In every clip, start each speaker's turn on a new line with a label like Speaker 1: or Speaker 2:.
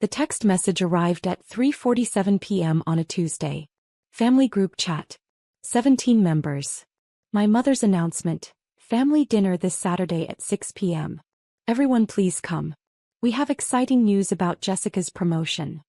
Speaker 1: The text message arrived at 3:47 p.m. on a Tuesday. Family group chat. 17 members. My mother's announcement. Family dinner this Saturday at 6 p.m. Everyone please come. We have exciting news about Jessica's promotion.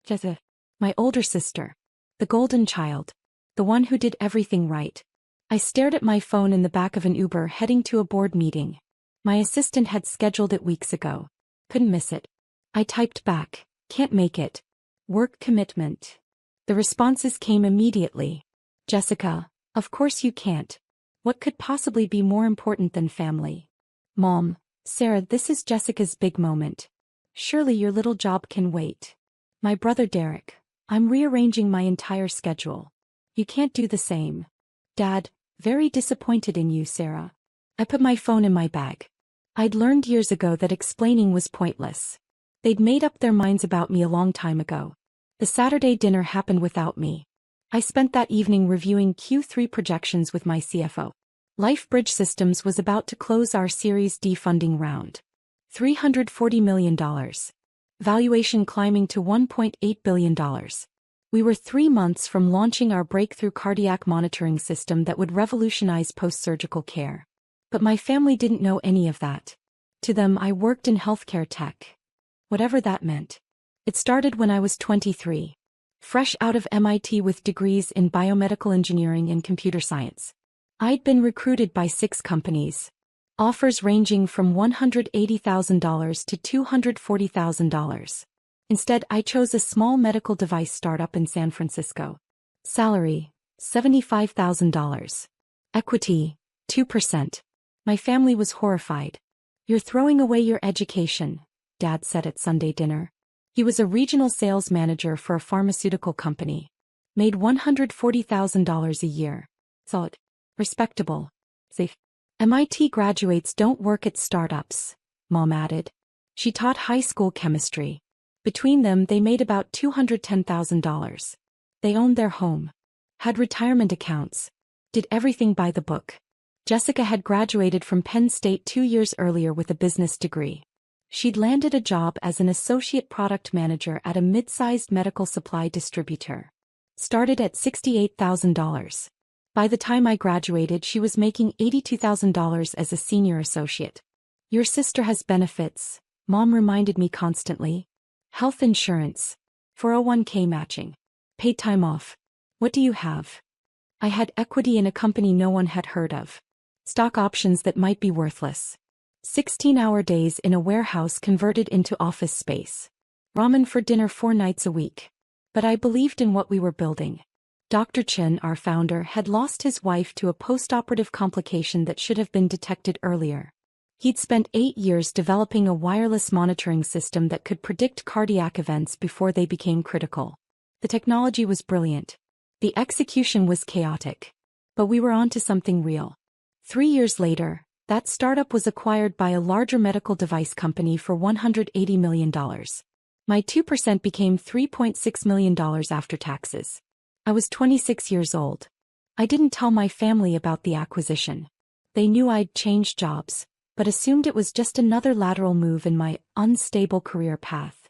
Speaker 1: Jessica. My older sister. The golden child. The one who did everything right. I stared at my phone in the back of an Uber heading to a board meeting. My assistant had scheduled it weeks ago. Couldn't miss it. I typed back, can't make it. Work commitment. The responses came immediately. Jessica, of course you can't. What could possibly be more important than family? Mom, Sarah, this is Jessica's big moment. Surely your little job can wait. My brother Derek, I'm rearranging my entire schedule. You can't do the same. Dad, very disappointed in you, Sarah. I put my phone in my bag. I'd learned years ago that explaining was pointless. They'd made up their minds about me a long time ago. The Saturday dinner happened without me. I spent that evening reviewing Q3 projections with my CFO. LifeBridge Systems was about to close our Series D funding round. $340 million. Valuation climbing to $1.8 billion. We were 3 months from launching our breakthrough cardiac monitoring system that would revolutionize post-surgical care. But my family didn't know any of that. To them, I worked in healthcare tech. Whatever that meant. It started when I was 23. Fresh out of MIT with degrees in biomedical engineering and computer science. I'd been recruited by 6 companies. Offers ranging from $180,000 to $240,000. Instead, I chose a small medical device startup in San Francisco. Salary, $75,000. Equity, 2%. My family was horrified. You're throwing away your education, Dad said at Sunday dinner. He was a regional sales manager for a pharmaceutical company. Made $140,000 a year. Thought. Respectable. Safe. MIT graduates don't work at startups, Mom added. She taught high school chemistry. Between them they made about $210,000. They owned their home. Had retirement accounts. Did everything by the book. Jessica had graduated from Penn State 2 years earlier with a business degree. She'd landed a job as an associate product manager at a mid-sized medical supply distributor. Started at $68,000. By the time I graduated, she was making $82,000 as a senior associate. Your sister has benefits, Mom reminded me constantly. Health insurance. 401k matching. Paid time off. What do you have? I had equity in a company no one had heard of. Stock options that might be worthless. 16-hour days in a warehouse converted into office space. Ramen for dinner 4 nights a week. But I believed in what we were building. Dr. Chen, our founder, had lost his wife to a postoperative complication that should have been detected earlier. He'd spent 8 years developing a wireless monitoring system that could predict cardiac events before they became critical. The technology was brilliant. The execution was chaotic. But we were onto something real. 3 years later, that startup was acquired by a larger medical device company for $180 million. My 2% became $3.6 million after taxes. I was 26 years old. I didn't tell my family about the acquisition. They knew I'd changed jobs, but assumed it was just another lateral move in my unstable career path.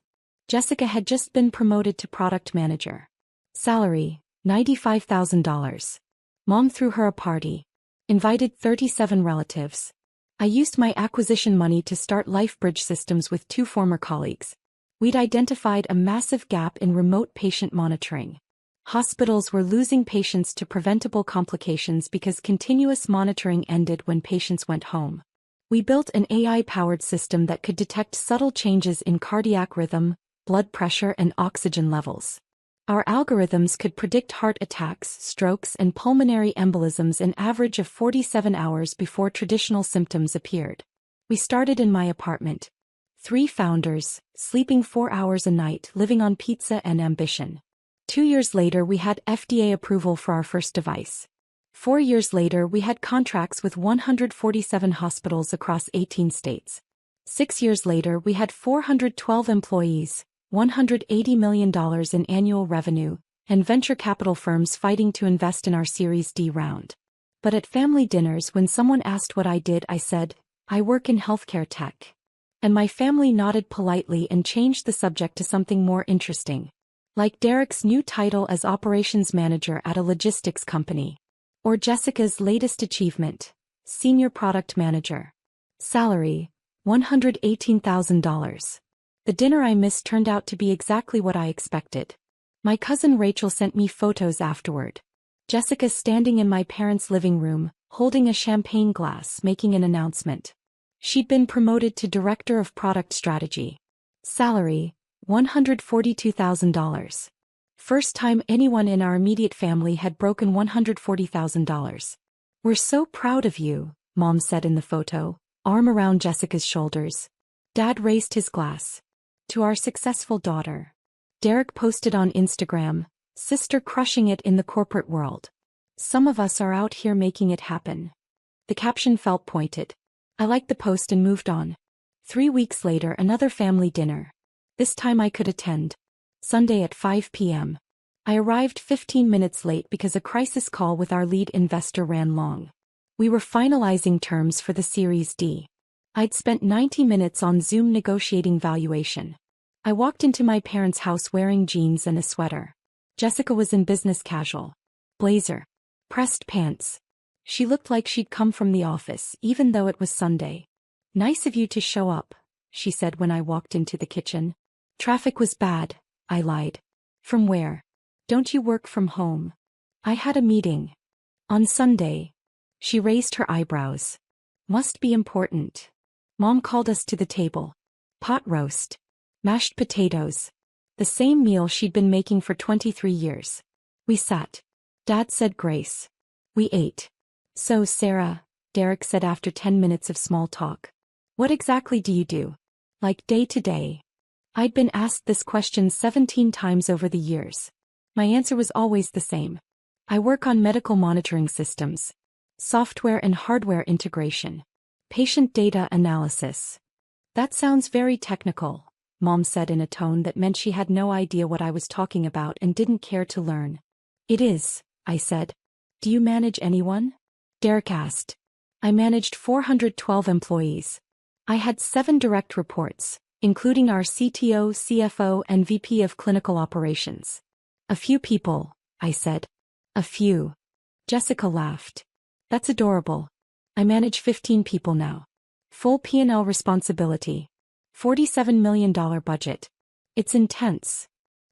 Speaker 1: Jessica had just been promoted to product manager. Salary, $95,000. Mom threw her a party. Invited 37 relatives. I used my acquisition money to start LifeBridge Systems with 2 former colleagues. We'd identified a massive gap in remote patient monitoring. Hospitals were losing patients to preventable complications because continuous monitoring ended when patients went home. We built an AI-powered system that could detect subtle changes in cardiac rhythm, blood pressure, and oxygen levels. Our algorithms could predict heart attacks, strokes, and pulmonary embolisms an average of 47 hours before traditional symptoms appeared. We started in my apartment. 3 founders, sleeping 4 hours a night, living on pizza and ambition. 2 years later we had FDA approval for our first device. 4 years later we had contracts with 147 hospitals across 18 states. 6 years later we had 412 employees, $180 million in annual revenue, and venture capital firms fighting to invest in our Series D round. But at family dinners when someone asked what I did, I said, I work in healthcare tech. And my family nodded politely and changed the subject to something more interesting. Like Derek's new title as operations manager at a logistics company. Or Jessica's latest achievement, senior product manager. Salary, $118,000. The dinner I missed turned out to be exactly what I expected. My cousin Rachel sent me photos afterward. Jessica standing in my parents' living room, holding a champagne glass, making an announcement. She'd been promoted to Director of Product Strategy. Salary, $142,000. First time anyone in our immediate family had broken $140,000. We're so proud of you, Mom said in the photo, arm around Jessica's shoulders. Dad raised his glass. To our successful daughter. Derek posted on Instagram, sister crushing it in the corporate world. Some of us are out here making it happen. The caption felt pointed. I liked the post and moved on. 3 weeks later, another family dinner. This time I could attend. Sunday at 5 p.m. I arrived 15 minutes late because a crisis call with our lead investor ran long. We were finalizing terms for the Series D. I'd spent 90 minutes on Zoom negotiating valuation. I walked into my parents' house wearing jeans and a sweater. Jessica was in business casual. Blazer. Pressed pants. She looked like she'd come from the office, even though it was Sunday. Nice of you to show up, she said when I walked into the kitchen. Traffic was bad, I lied. From where? Don't you work from home? I had a meeting. On Sunday. She raised her eyebrows. Must be important. Mom called us to the table. Pot roast. Mashed potatoes. The same meal she'd been making for 23 years. We sat. Dad said grace. We ate. So, Sarah, Derek said after 10 minutes of small talk. What exactly do you do? Like day to day? I'd been asked this question 17 times over the years. My answer was always the same. I work on medical monitoring systems. Software and hardware integration. Patient data analysis. That sounds very technical, Mom said in a tone that meant she had no idea what I was talking about and didn't care to learn. It is, I said. Do you manage anyone? Derek asked. I managed 412 employees. I had 7 direct reports, including our CTO, CFO, and VP of Clinical Operations. A few people, I said. A few. Jessica laughed. That's adorable. I manage 15 people now. Full P&L responsibility. $47 million budget. It's intense.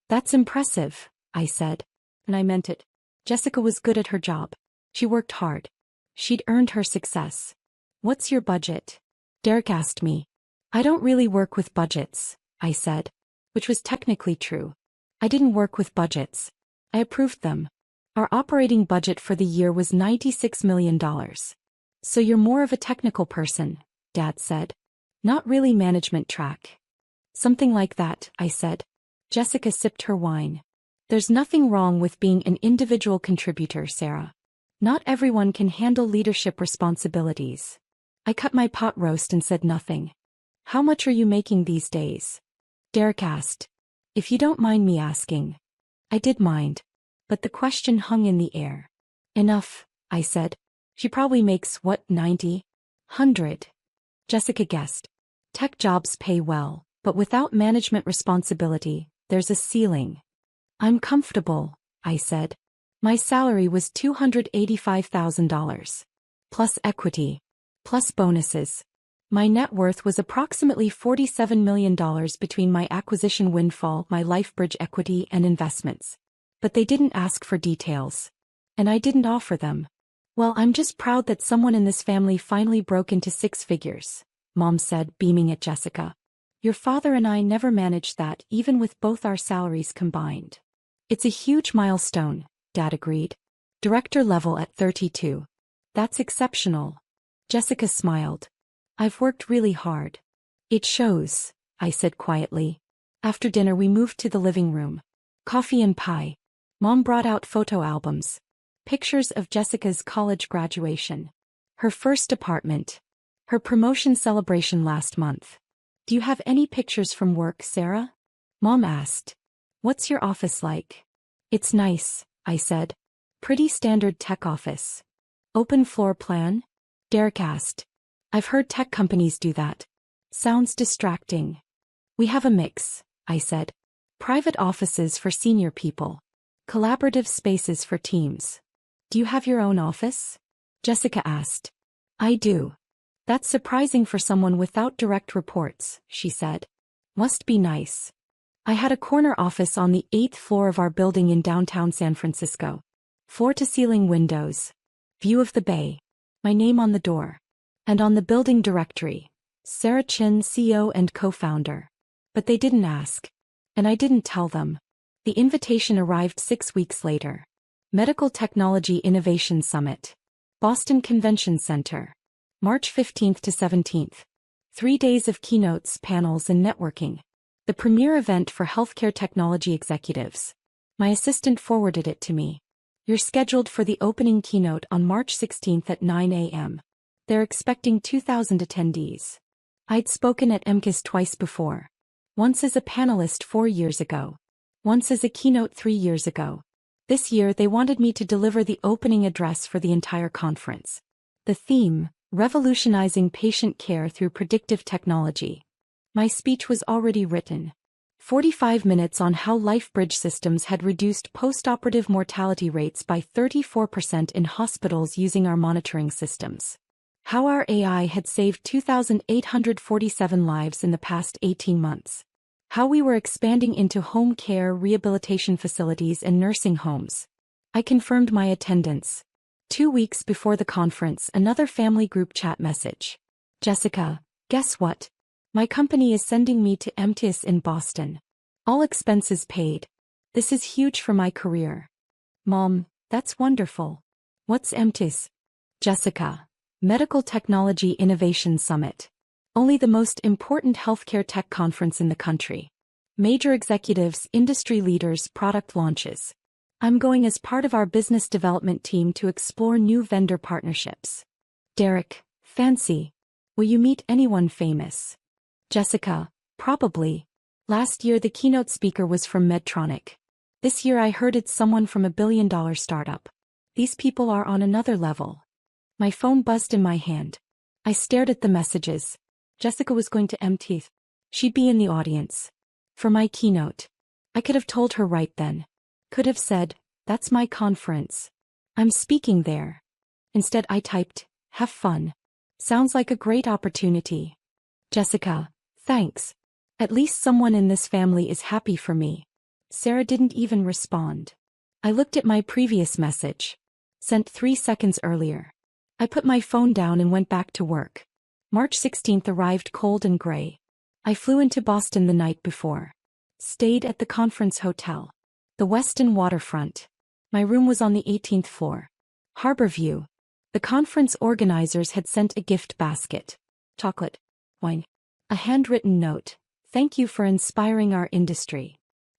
Speaker 1: That's impressive, I said. And I meant it. Jessica was good at her job. She worked hard. She'd earned her success. What's your budget? Derek asked me. I don't really work with budgets, I said. Which was technically true. I didn't work with budgets. I approved them. Our operating budget for the year was $96 million. So you're more of a technical person, Dad said. Not really management track. Something like that, I said. Jessica sipped her wine. There's nothing wrong with being an individual contributor, Sarah. Not everyone can handle leadership responsibilities. I cut my pot roast and said nothing. How much are you making these days? Derek asked. If you don't mind me asking. I did mind. But the question hung in the air. Enough, I said. She probably makes, what, 90? 100. Jessica guessed. Tech jobs pay well, but without management responsibility, there's a ceiling. I'm comfortable, I said. My salary was $285,000. Plus equity. Plus bonuses. My net worth was approximately $47 million between my acquisition windfall, my LifeBridge equity, and investments. But they didn't ask for details. And I didn't offer them. Well, I'm just proud that someone in this family finally broke into 6 figures, Mom said, beaming at Jessica. Your father and I never managed that, even with both our salaries combined. It's a huge milestone, Dad agreed. Director level at 32. That's exceptional. Jessica smiled. I've worked really hard. It shows, I said quietly. After dinner we moved to the living room. Coffee and pie. Mom brought out photo albums. Pictures of Jessica's college graduation. Her first apartment. Her promotion celebration last month. Do you have any pictures from work, Sarah? Mom asked. What's your office like? It's nice, I said. Pretty standard tech office. Open floor plan? Derek asked. I've heard tech companies do that. Sounds distracting. We have a mix, I said. Private offices for senior people. Collaborative spaces for teams. Do you have your own office? Jessica asked. I do. That's surprising for someone without direct reports, she said. Must be nice. I had a corner office on the 8th floor of our building in downtown San Francisco. Floor-to-ceiling windows. View of the bay. My name on the door. And on the building directory. Sarah Chin, CEO and co-founder. But they didn't ask. And I didn't tell them. The invitation arrived 6 weeks later. Medical Technology Innovation Summit. Boston Convention Center. March 15th to 17th. 3 days of keynotes, panels and networking. The premier event for healthcare technology executives. My assistant forwarded it to me. You're scheduled for the opening keynote on March 16th at 9 a.m. They're expecting 2,000 attendees. I'd spoken at MCAS twice before. Once as a panelist 4 years ago. Once as a keynote 3 years ago. This year they wanted me to deliver the opening address for the entire conference. The theme, Revolutionizing Patient Care Through Predictive Technology. My speech was already written. 45 minutes on how LifeBridge systems had reduced post-operative mortality rates by 34% in hospitals using our monitoring systems. How our AI had saved 2,847 lives in the past 18 months. How we were expanding into home care, rehabilitation facilities and nursing homes. I confirmed my attendance. 2 weeks before the conference, another family group chat message. Jessica, guess what? My company is sending me to MTIS in Boston. All expenses paid. This is huge for my career. Mom, that's wonderful. What's MTIS? Jessica, Medical Technology Innovation Summit. Only the most important healthcare tech conference in the country. Major executives, industry leaders, product launches. I'm going as part of our business development team to explore new vendor partnerships. Derek, fancy. Will you meet anyone famous? Jessica, probably. Last year the keynote speaker was from Medtronic. This year I heard it's someone from a billion-dollar startup. These people are on another level. My phone buzzed in my hand. I stared at the messages. Jessica was going to MTIS. She'd be in the audience. For my keynote. I could have told her right then. Could have said, that's my conference. I'm speaking there. Instead I typed, have fun. Sounds like a great opportunity. Jessica, thanks. At least someone in this family is happy for me. Sarah didn't even respond. I looked at my previous message. Sent 3 seconds earlier. I put my phone down and went back to work. March 16th arrived cold and gray. I flew into Boston the night before. Stayed at the conference hotel. The Westin waterfront. My room was on the 18th floor. Harbor view. The conference organizers had sent a gift basket. Chocolate. Wine. A handwritten note. Thank you for inspiring our industry.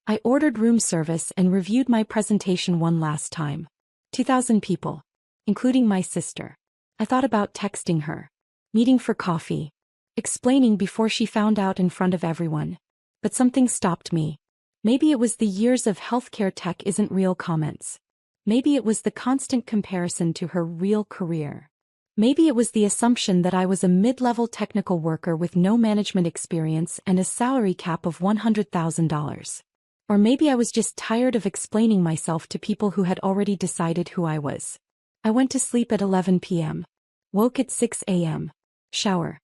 Speaker 1: I ordered room service and reviewed my presentation one last time. 2,000 people. Including my sister. I thought about texting her. Meeting for coffee. Explaining before she found out in front of everyone. But something stopped me. Maybe it was the years of healthcare tech isn't real comments. Maybe it was the constant comparison to her real career. Maybe it was the assumption that I was a mid-level technical worker with no management experience and a salary cap of $100,000. Or maybe I was just tired of explaining myself to people who had already decided who I was. I went to sleep at 11 p.m. Woke at 6 a.m. Shower.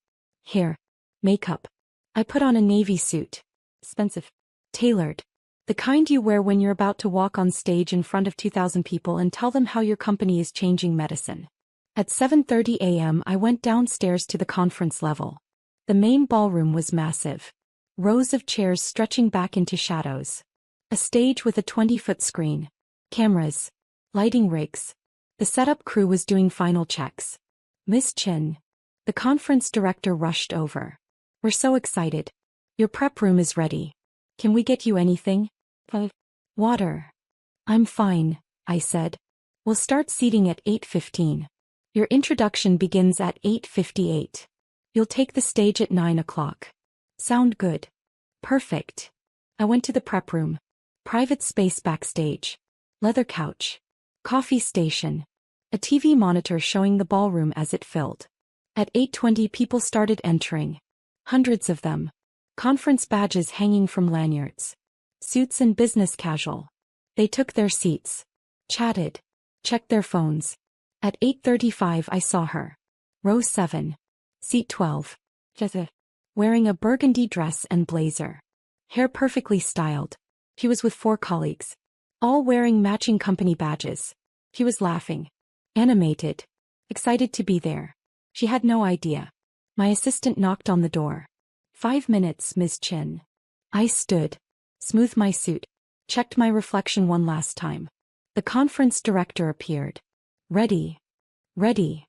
Speaker 1: Hair. Makeup. I put on a navy suit. Expensive. Tailored. The kind you wear when you're about to walk on stage in front of 2,000 people and tell them how your company is changing medicine. At 7:30 a.m. I went downstairs to the conference level. The main ballroom was massive. Rows of chairs stretching back into shadows. A stage with a 20-foot screen. Cameras. Lighting rigs. The setup crew was doing final checks. Miss Chin. The conference director rushed over. We're so excited. Your prep room is ready. Can we get you anything? Water. I'm fine, I said. We'll start seating at 8:15. Your introduction begins at 8:58. You'll take the stage at 9 o'clock. Sound good? Perfect. I went to the prep room. Private space backstage. Leather couch. Coffee station. A TV monitor showing the ballroom as it filled. At 8:20 people started entering. Hundreds of them. Conference badges hanging from lanyards. Suits and business casual. They took their seats. Chatted. Checked their phones. At 8:35 I saw her. Row 7. Seat 12. Jessica. Wearing a burgundy dress and blazer. Hair perfectly styled. She was with 4 colleagues. All wearing matching company badges. She was laughing. Animated. Excited to be there. She had no idea. My assistant knocked on the door. 5 minutes, Ms. Chin. I stood. Smoothed my suit. Checked my reflection one last time. The conference director appeared. Ready. Ready.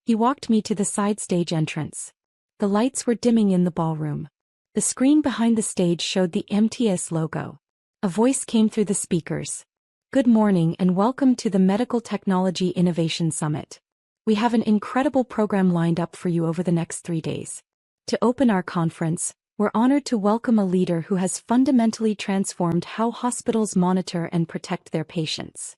Speaker 1: He walked me to the side stage entrance. The lights were dimming in the ballroom. The screen behind the stage showed the MTS logo. A voice came through the speakers. Good morning and welcome to the Medical Technology Innovation Summit. We have an incredible program lined up for you over the next 3 days. To open our conference, we're honored to welcome a leader who has fundamentally transformed how hospitals monitor and protect their patients.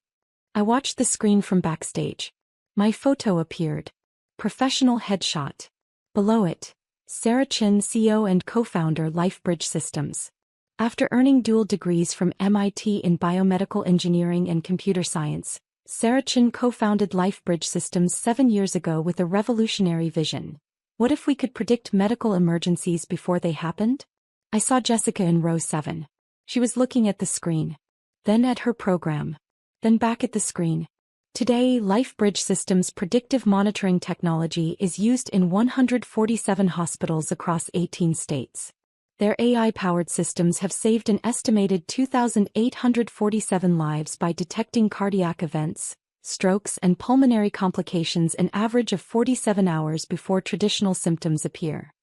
Speaker 1: I watched the screen from backstage. My photo appeared. Professional headshot. Below it, Sarah Chin, CEO and co-founder LifeBridge Systems. After earning dual degrees from MIT in biomedical engineering and computer science, Sarah Chin co-founded LifeBridge Systems 7 years ago with a revolutionary vision. What if we could predict medical emergencies before they happened? I saw Jessica in row 7. She was looking at the screen. Then at her program. Then back at the screen. Today, LifeBridge Systems' predictive monitoring technology is used in 147 hospitals across 18 states. Their AI-powered systems have saved an estimated 2,847 lives by detecting cardiac events, strokes and pulmonary complications an average of 47 hours before traditional symptoms appear.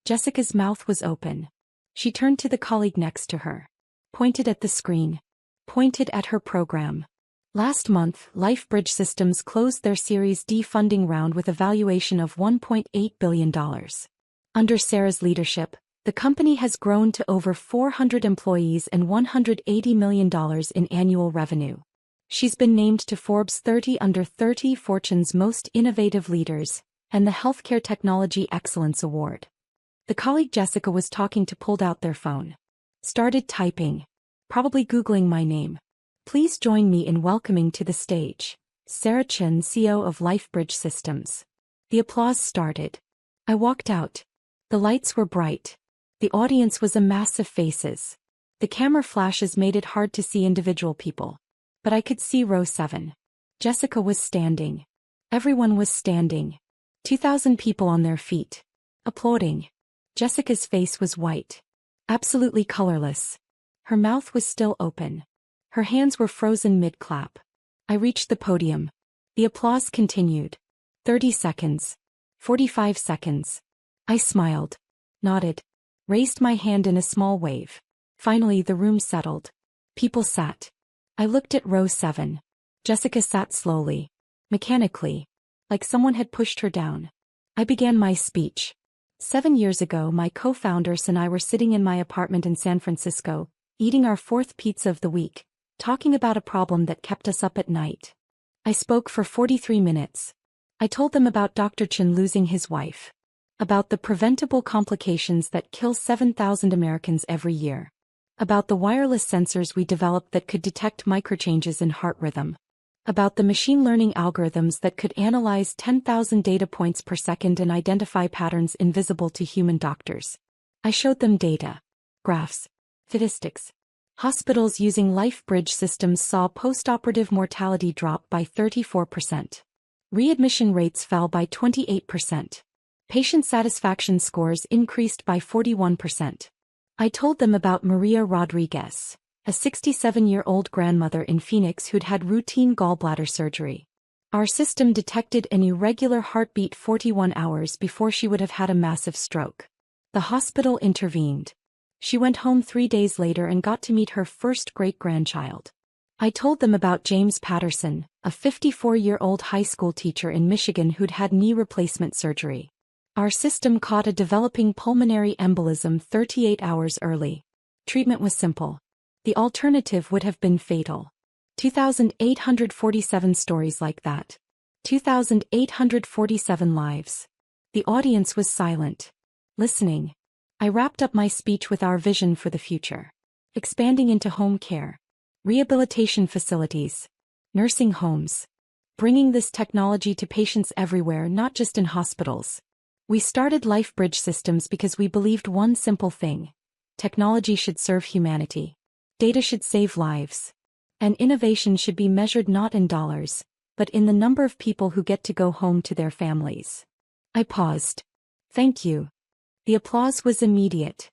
Speaker 1: Jessica's mouth was open. She turned to the colleague next to her. Pointed at the screen. Pointed at her program. Last month, LifeBridge Systems closed their Series D funding round with a valuation of $1.8 billion. Under Sarah's leadership, the company has grown to over 400 employees and $180 million in annual revenue. She's been named to Forbes 30 Under 30 Fortune's Most Innovative Leaders and the Healthcare Technology Excellence Award. The colleague Jessica was talking to pulled out their phone. Started typing. Probably Googling my name. Please join me in welcoming to the stage Sarah Chin, CEO of LifeBridge Systems. The applause started. I walked out. The lights were bright. The audience was a mass of faces. The camera flashes made it hard to see individual people. But I could see row 7. Jessica was standing. Everyone was standing. 2,000 people on their feet. Applauding. Jessica's face was white. Absolutely colorless. Her mouth was still open. Her hands were frozen mid-clap. I reached the podium. The applause continued. 30 seconds. 45 seconds. I smiled. Nodded. Raised my hand in a small wave. Finally the room settled. People sat. I looked at row 7. Jessica sat slowly. Mechanically. Like someone had pushed her down. I began my speech. 7 years ago my co-founders and I were sitting in my apartment in San Francisco, eating our 4th pizza of the week, talking about a problem that kept us up at night. I spoke for 43 minutes. I told them about Dr. Chin losing his wife. About the preventable complications that kill 7,000 Americans every year. About the wireless sensors we developed that could detect microchanges in heart rhythm. About the machine learning algorithms that could analyze 10,000 data points per second and identify patterns invisible to human doctors. I showed them data. Graphs. Statistics. Hospitals using LifeBridge Systems saw postoperative mortality drop by 34%. Readmission rates fell by 28%. Patient satisfaction scores increased by 41%. I told them about Maria Rodriguez, a 67-year-old grandmother in Phoenix who'd had routine gallbladder surgery. Our system detected an irregular heartbeat 41 hours before she would have had a massive stroke. The hospital intervened. She went home 3 days later and got to meet her first great-grandchild. I told them about James Patterson, a 54-year-old high school teacher in Michigan who'd had knee replacement surgery. Our system caught a developing pulmonary embolism 38 hours early. Treatment was simple. The alternative would have been fatal. 2,847 stories like that. 2,847 lives. The audience was silent. Listening. I wrapped up my speech with our vision for the future. Expanding into home care, rehabilitation facilities, nursing homes. Bringing this technology to patients everywhere, not just in hospitals. We started LifeBridge Systems because we believed one simple thing. Technology should serve humanity. Data should save lives. And innovation should be measured not in dollars, but in the number of people who get to go home to their families. I paused. Thank you. The applause was immediate.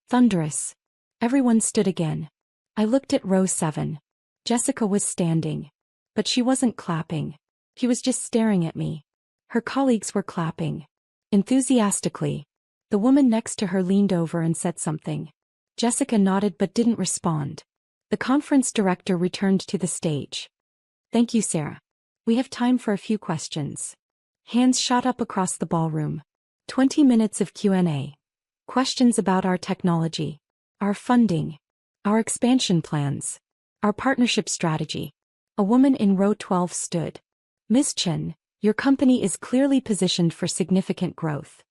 Speaker 1: Thunderous. Everyone stood again. I looked at row 7. Jessica was standing. But she wasn't clapping. She was just staring at me. Her colleagues were clapping. Enthusiastically. The woman next to her leaned over and said something. Jessica nodded but didn't respond. The conference director returned to the stage. Thank you, Sarah. We have time for a few questions. Hands shot up across the ballroom. 20 minutes of Q&A. Questions about our technology, our funding, our expansion plans, our partnership strategy. A woman in row 12 stood. Ms. Chen, your company is clearly positioned for significant growth.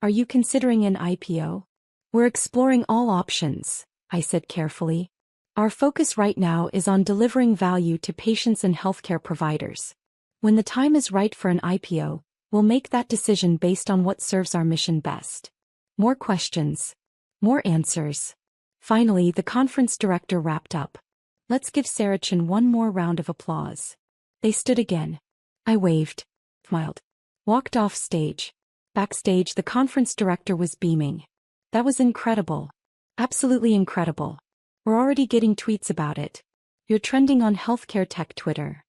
Speaker 1: Are you considering an IPO? We're exploring all options, I said carefully. Our focus right now is on delivering value to patients and healthcare providers. When the time is right for an IPO, we'll make that decision based on what serves our mission best. More questions. More answers. Finally, the conference director wrapped up. Let's give Sarah Chen one more round of applause. They stood again. I waved, smiled, walked off stage. Backstage, the conference director was beaming. That was incredible. Absolutely incredible. We're already getting tweets about it. You're trending on healthcare tech Twitter.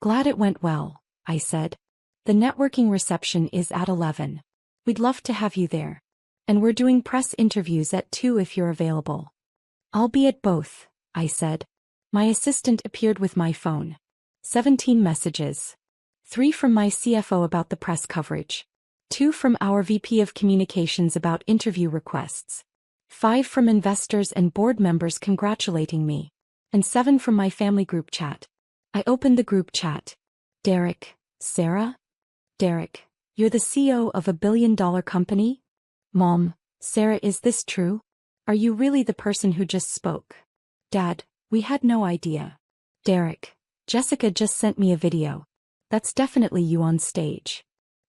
Speaker 1: Glad it went well, I said. The networking reception is at 11. We'd love to have you there. And we're doing press interviews at 2 if you're available. I'll be at both, I said. My assistant appeared with my phone. 17 messages. 3 from my CFO about the press coverage. 2 from our VP of Communications about interview requests. 5 from investors and board members congratulating me. And 7 from my family group chat. I opened the group chat. Derek, Sarah? Derek, you're the CEO of a billion-dollar company? Mom, Sarah, is this true? Are you really the person who just spoke? Dad, we had no idea. Derek, Jessica just sent me a video. That's definitely you on stage.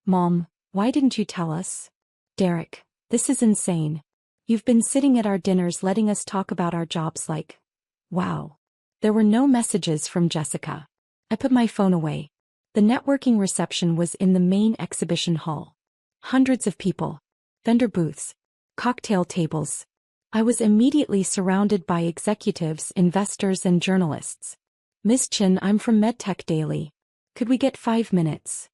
Speaker 1: Mom, why didn't you tell us? Derek, this is insane. You've been sitting at our dinners letting us talk about our jobs like, wow. There were no messages from Jessica. I put my phone away. The networking reception was in the main exhibition hall. Hundreds of people. Vendor booths. Cocktail tables. I was immediately surrounded by executives, investors, and journalists. Ms. Chen, I'm from MedTech Daily. Could we get 5 minutes?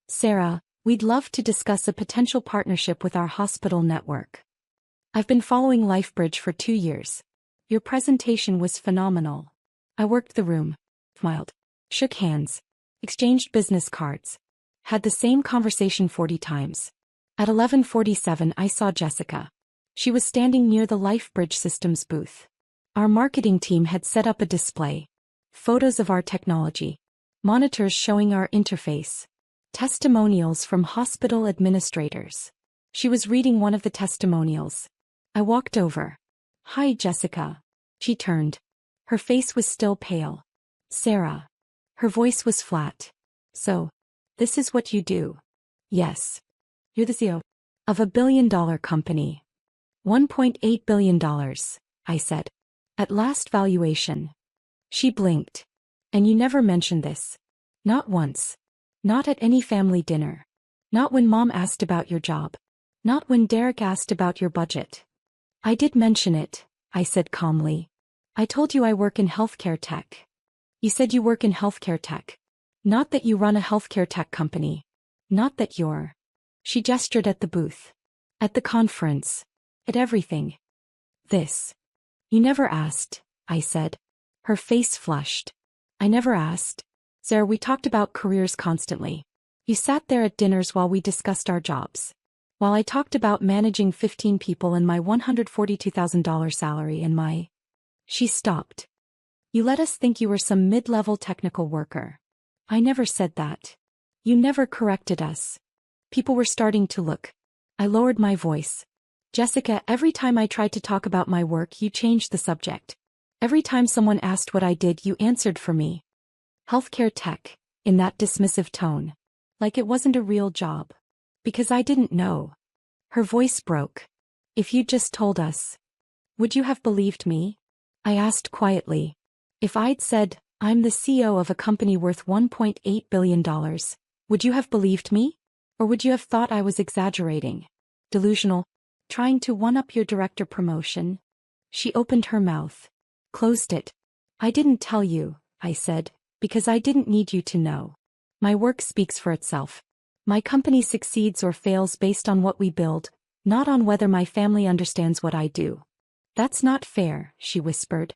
Speaker 1: Sarah, we'd love to discuss a potential partnership with our hospital network. I've been following LifeBridge for 2 years. Your presentation was phenomenal. I worked the room, smiled, shook hands, exchanged business cards, had the same conversation 40 times. At 11:47 I saw Jessica. She was standing near the LifeBridge Systems booth. Our marketing team had set up a display. Photos of our technology. Monitors showing our interface. Testimonials from hospital administrators. She was reading one of the testimonials. I walked over. Hi, Jessica. She turned. Her face was still pale. Sarah. Her voice was flat. So, this is what you do? Yes. You're the CEO of a billion-dollar company. $1.8 billion, I said. At last valuation. She blinked. And you never mentioned this. Not once. Not at any family dinner. Not when Mom asked about your job. Not when Derek asked about your budget. I did mention it, I said calmly. I told you I work in healthcare tech. You said you work in healthcare tech. Not that you run a healthcare tech company. Not that you're. She gestured at the booth. At the conference. At everything. This. You never asked, I said. Her face flushed. I never asked. Sarah, we talked about careers constantly. You sat there at dinners while we discussed our jobs. While I talked about managing 15 people and my $142,000 salary and my... She stopped. You let us think you were some mid-level technical worker. I never said that. You never corrected us. People were starting to look. I lowered my voice. Jessica, every time I tried to talk about my work, you changed the subject. Every time someone asked what I did, you answered for me. Healthcare tech, in that dismissive tone. Like it wasn't a real job. Because I didn't know. Her voice broke. If you'd just told us. Would you have believed me? I asked quietly. If I'd said, I'm the CEO of a company worth $1.8 billion, would you have believed me? Or would you have thought I was exaggerating? Delusional? Trying to one-up your director promotion? She opened her mouth. Closed it. I didn't tell you, I said, because I didn't need you to know. My work speaks for itself. My company succeeds or fails based on what we build, not on whether my family understands what I do. That's not fair, she whispered.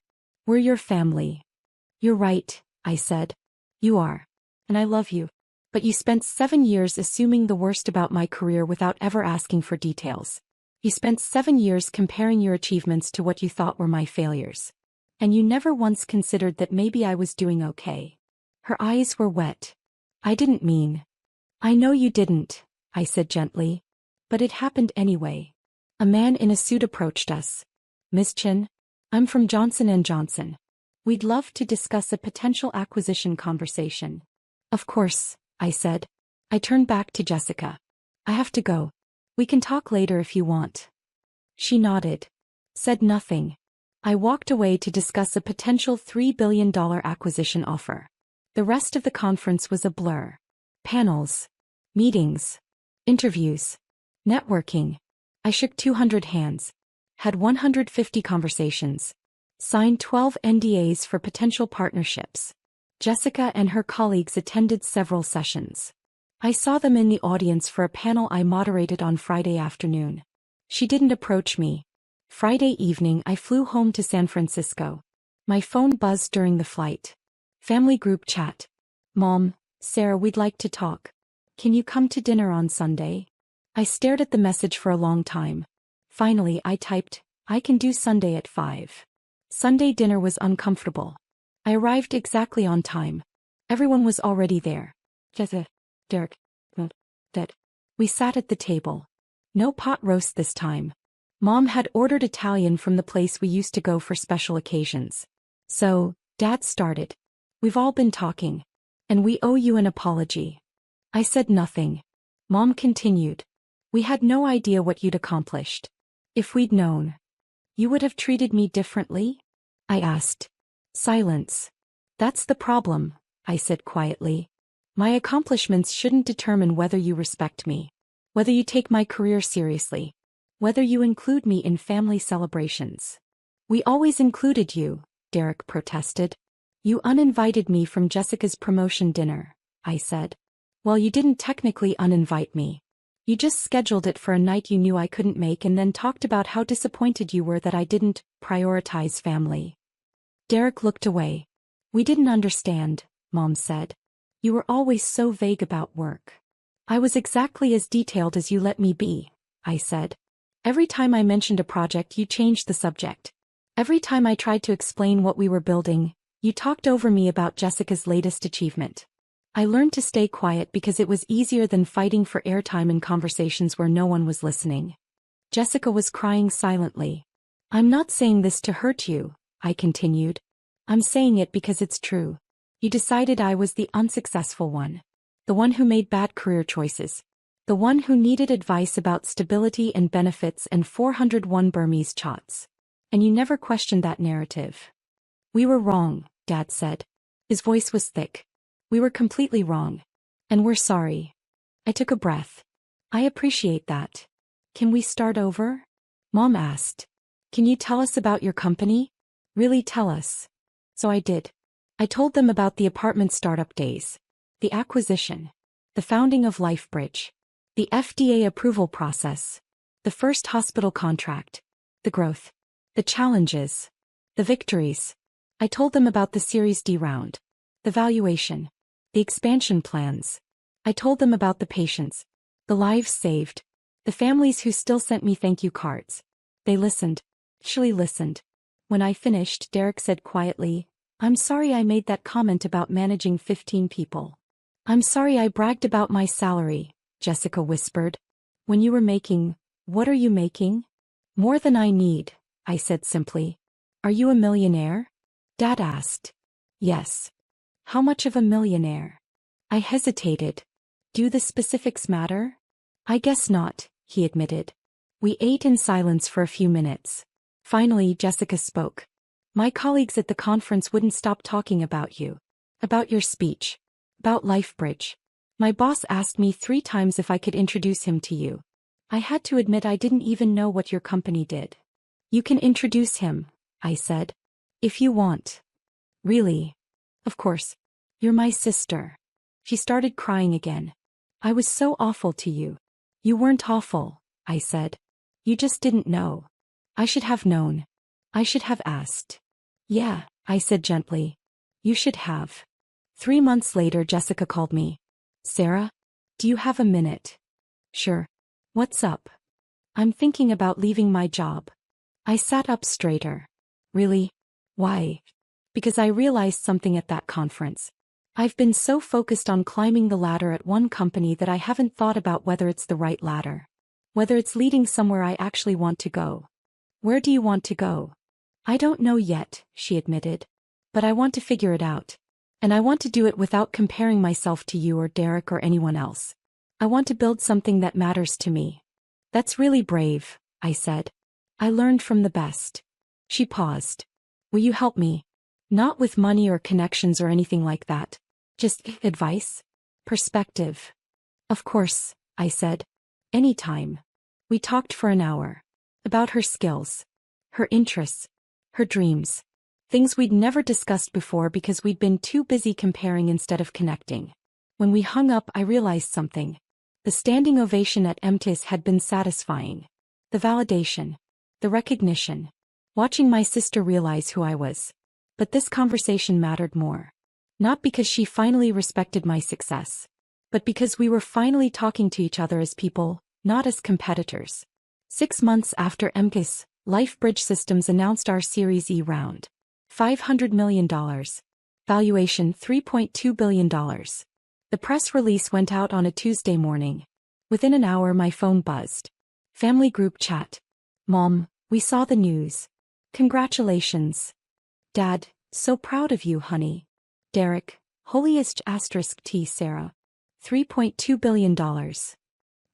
Speaker 1: We're your family. You're right, I said. You are. And I love you. But you spent 7 years assuming the worst about my career without ever asking for details. You spent 7 years comparing your achievements to what you thought were my failures. And you never once considered that maybe I was doing okay. Her eyes were wet. I didn't mean. I know you didn't, I said gently. But it happened anyway. A man in a suit approached us. Miss Chen, I'm from Johnson & Johnson. We'd love to discuss a potential acquisition conversation. Of course, I said. I turned back to Jessica. I have to go. We can talk later if you want. She nodded. Said nothing. I walked away to discuss a potential $3 billion acquisition offer. The rest of the conference was a blur. Panels. Meetings. Interviews. Networking. I shook 200 hands. Had 150 conversations. Signed 12 NDAs for potential partnerships. Jessica and her colleagues attended several sessions. I saw them in the audience for a panel I moderated on Friday afternoon. She didn't approach me. Friday evening I flew home to San Francisco. My phone buzzed during the flight. Family group chat. Mom, Sarah, we'd like to talk. Can you come to dinner on Sunday? I stared at the message for a long time. Finally I typed, I can do Sunday at 5. Sunday dinner was uncomfortable. I arrived exactly on time. Everyone was already there. Jessica, Derek, Dad. We sat at the table. No pot roast this time. Mom had ordered Italian from the place we used to go for special occasions. So, Dad started. We've all been talking. And we owe you an apology. I said nothing. Mom continued. We had no idea what you'd accomplished. If we'd known. You would have treated me differently? I asked. Silence. That's the problem, I said quietly. My accomplishments shouldn't determine whether you respect me. Whether you take my career seriously. Whether you include me in family celebrations. We always included you, Derek protested. You uninvited me from Jessica's promotion dinner, I said. Well, you didn't technically uninvite me. You just scheduled it for a night you knew I couldn't make and then talked about how disappointed you were that I didn't prioritize family. Derek looked away. We didn't understand, Mom said. You were always so vague about work. I was exactly as detailed as you let me be, I said. Every time I mentioned a project, you changed the subject. Every time I tried to explain what we were building, you talked over me about Jessica's latest achievement. I learned to stay quiet because it was easier than fighting for airtime in conversations where no one was listening. Jessica was crying silently. I'm not saying this to hurt you, I continued. I'm saying it because it's true. You decided I was the unsuccessful one. The one who made bad career choices. The one who needed advice about stability and benefits and 401 Burmese chots. And you never questioned that narrative. We were wrong, Dad said. His voice was thick. We were completely wrong. And we're sorry. I took a breath. I appreciate that. Can we start over? Mom asked. Can you tell us about your company? Really tell us. So I did. I told them about the apartment startup days. The acquisition. The founding of LifeBridge. The FDA approval process. The first hospital contract. The growth. The challenges. The victories. I told them about the Series D round. The valuation. The expansion plans. I told them about the patients. The lives saved. The families who still sent me thank you cards. They listened. Actually listened. When I finished, Derek said quietly, I'm sorry I made that comment about managing 15 people. I'm sorry I bragged about my salary, Jessica whispered. When you were making, what are you making? More than I need, I said simply. Are you a millionaire? Dad asked. Yes. How much of a millionaire? I hesitated. Do the specifics matter? I guess not, he admitted. We ate in silence for a few minutes. Finally, Jessica spoke. My colleagues at the conference wouldn't stop talking about you. About your speech. About LifeBridge. My boss asked me 3 times if I could introduce him to you. I had to admit I didn't even know what your company did. You can introduce him, I said. If you want. Really? Of course. You're my sister. She started crying again. I was so awful to you. You weren't awful, I said. You just didn't know. I should have known. I should have asked. Yeah, I said gently. You should have. 3 months later, Jessica called me. Sarah? Do you have a minute? Sure. What's up? I'm thinking about leaving my job. I sat up straighter. Really? Why? Because I realized something at that conference. I've been so focused on climbing the ladder at one company that I haven't thought about whether it's the right ladder. Whether it's leading somewhere I actually want to go. Where do you want to go? I don't know yet, she admitted. But I want to figure it out. And I want to do it without comparing myself to you or Derek or anyone else. I want to build something that matters to me. That's really brave, I said. I learned from the best. She paused. Will you help me? Not with money or connections or anything like that. Just advice? Perspective. Of course, I said. Anytime. We talked for an hour. About her skills. Her interests. Her dreams. Things we'd never discussed before because we'd been too busy comparing instead of connecting. When we hung up, I realized something. The standing ovation at MTIS had been satisfying. The validation. The recognition. Watching my sister realize who I was. But this conversation mattered more. Not because she finally respected my success. But because we were finally talking to each other as people, not as competitors. 6 months after MTIS, LifeBridge Systems announced our Series E round. $500 million. Valuation $3.2 billion. The press release went out on a Tuesday morning. Within an hour my phone buzzed. Family group chat. Mom, we saw the news. Congratulations. Dad, so proud of you, honey. Derek, holiest asterisk T Sarah. $3.2 billion.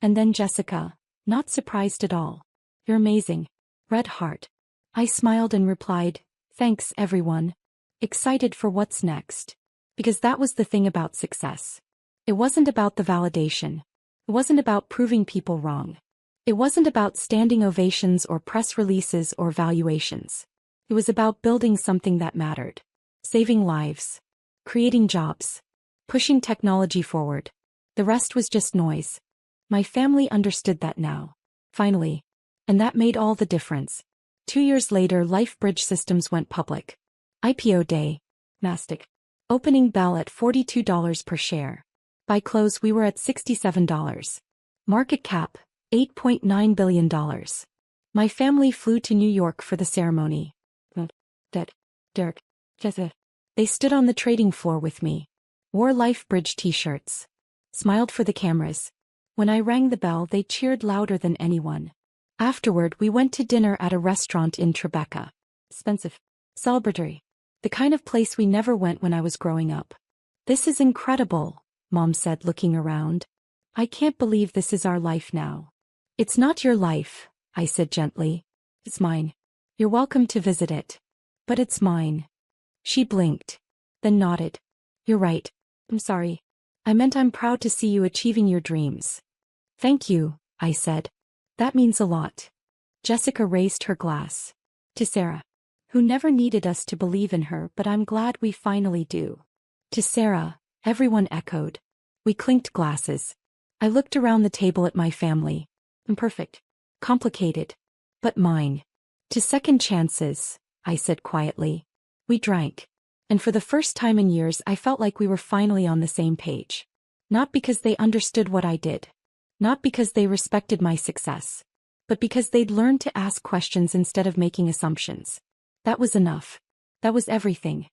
Speaker 1: And then Jessica, not surprised at all. You're amazing. Red heart. I smiled and replied, thanks everyone. Excited for what's next. Because that was the thing about success. It wasn't about the validation. It wasn't about proving people wrong. It wasn't about standing ovations or press releases or valuations. It was about building something that mattered. Saving lives. Creating jobs. Pushing technology forward. The rest was just noise. My family understood that now. Finally. And that made all the difference. 2 years later, LifeBridge Systems went public. IPO day. Nasdaq. Opening bell at $42 per share. By close we were at $67. Market cap, $8.9 billion. My family flew to New York for the ceremony. Derek, Jessica. They stood on the trading floor with me. Wore LifeBridge t-shirts. Smiled for the cameras. When I rang the bell, they cheered louder than anyone. Afterward, we went to dinner at a restaurant in Tribeca. Expensive. Celebratory. The kind of place we never went when I was growing up. This is incredible, Mom said, looking around. I can't believe this is our life now. It's not your life, I said gently. It's mine. You're welcome to visit it. But it's mine. She blinked. Then nodded. You're right. I'm sorry. I meant I'm proud to see you achieving your dreams. Thank you, I said. That means a lot. Jessica raised her glass. To Sarah. Who never needed us to believe in her, but I'm glad we finally do. To Sarah, everyone echoed. We clinked glasses. I looked around the table at my family. Imperfect. Complicated. But mine. To second chances, I said quietly. We drank. And for the first time in years I felt like we were finally on the same page. Not because they understood what I did. Not because they respected my success. But because they'd learned to ask questions instead of making assumptions. That was enough. That was everything.